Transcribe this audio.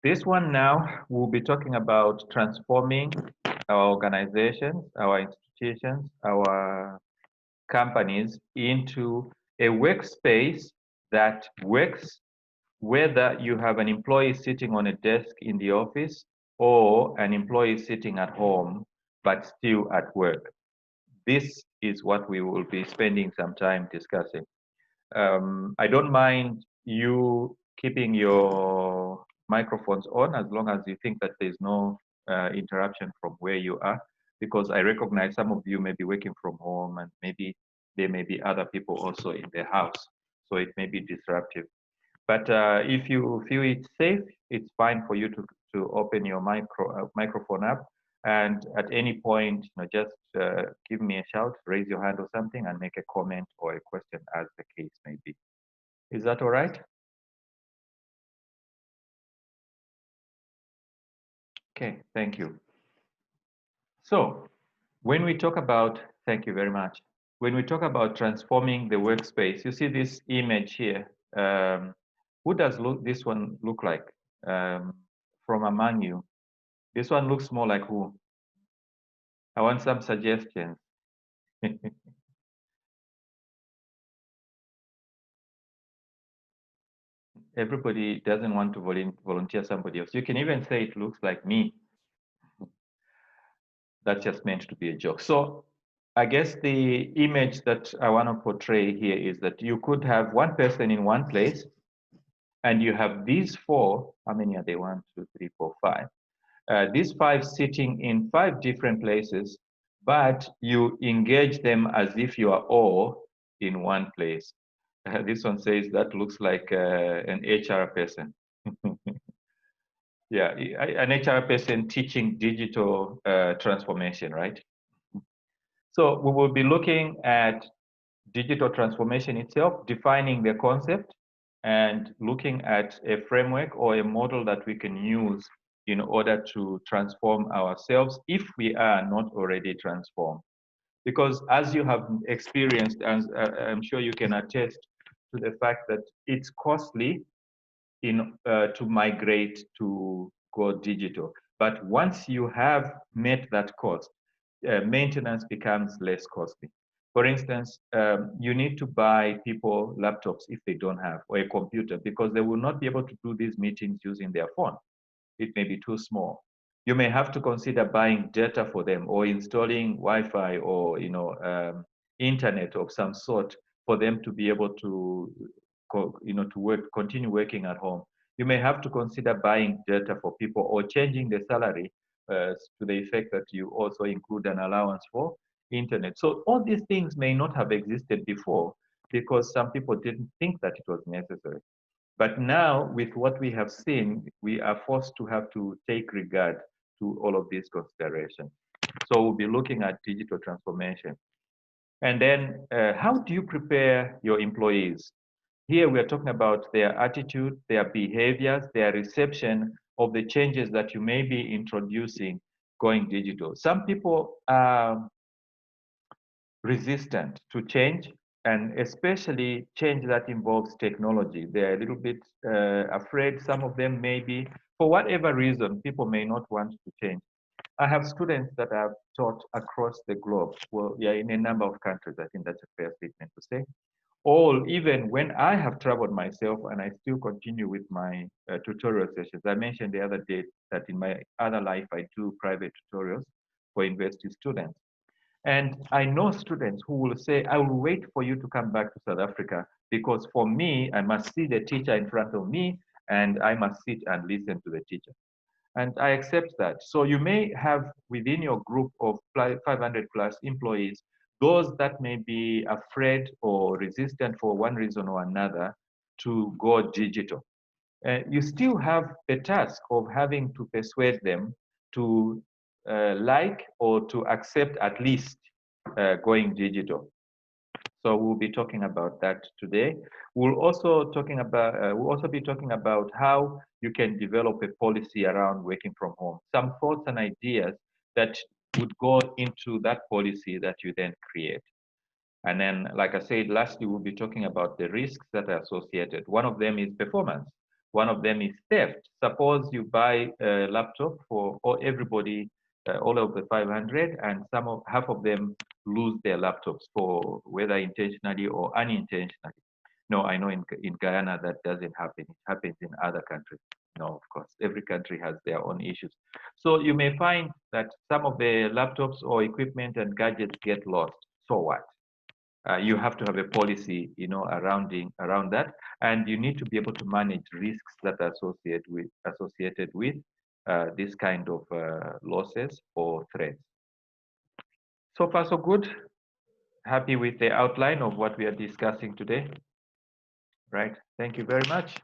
This one now, we'll be talking about transforming our organizations, our institutions, our companies into a workspace that works whether you have an employee sitting on a desk in the office or an employee sitting at home but still at work. This is what we will be spending some time discussing. I don't mind you keeping your microphones on as long as you think that there's no interruption from where you are, because I recognize some of you may be working from home and maybe there may be other people also in the house, so it may be disruptive. But if you feel it's safe, it's fine for you to open your microphone up. And at any point, just give me a shout, raise your hand or something, and make a comment or a question as the case may be. Is that all right? Okay, thank you. So when we talk about, thank you very much. When we talk about transforming the workspace, you see this image here. Who does this one look like from among you? This one looks more like who? I want some suggestions. Everybody doesn't want to volunteer somebody else. You can even say it looks like me. That's just meant to be a joke. So I guess the image that I want to portray here is that you could have one person in one place and you have these four. How many are they? 1, 2, 3, 4, 5. These 5 sitting in 5 different places, but you engage them as if you are all in one place. This one says that looks like an HR person. Yeah, an HR person teaching digital transformation, right? So we will be looking at digital transformation itself, defining the concept, and looking at a framework or a model that we can use in order to transform ourselves if we are not already transformed. Because as you have experienced, and I'm sure you can attest to the fact that it's costly to migrate to go digital. But once you have met that cost, maintenance becomes less costly. For instance, you need to buy people laptops if they don't have, or a computer, because they will not be able to do these meetings using their phone. It may be too small. You may have to consider buying data for them or installing Wi-Fi or internet of some sort for them to be able to continue working at home. You may have to consider buying data for people or changing the salary to the effect that you also include an allowance for internet. So all these things may not have existed before because some people didn't think that it was necessary. But now, with what we have seen, we are forced to have to take regard to all of these considerations. So we'll be looking at digital transformation. And then, how do you prepare your employees? Here we are talking about their attitude, their behaviors, their reception of the changes that you may be introducing going digital. Some people are resistant to change, and especially change that involves technology. They're a little bit afraid. Some of them may be, for whatever reason, people may not want to change. I have students that I've taught across the globe. Well, yeah, in a number of countries. I think that's a fair statement to say. All, even when I have traveled myself and I still continue with my tutorial sessions. I mentioned the other day that in my other life, I do private tutorials for university students. And I know students who will say, I will wait for you to come back to South Africa because for me, I must see the teacher in front of me and I must sit and listen to the teacher. And I accept that. So you may have within your group of 500 plus employees, those that may be afraid or resistant for one reason or another to go digital. You still have the task of having to persuade them to like or to accept at least going digital. So we'll be talking about that today. We'll also be talking about how you can develop a policy around working from home. Some thoughts and ideas that would go into that policy that you then create. And then, like I said, lastly, we'll be talking about the risks that are associated. One of them is performance. One of them is theft. Suppose you buy a laptop for everybody, all of the 500, and half of them lose their laptops for whether intentionally or unintentionally. No, I know in Guyana that doesn't happen. It happens in other countries. No, of course, every country has their own issues. So you may find that some of the laptops or equipment and gadgets get lost. So what? You have to have a policy, around that, and you need to be able to manage risks that are associated with this kind of losses or threats. So far, so good. Happy with the outline of what we are discussing today. Right. Thank you very much.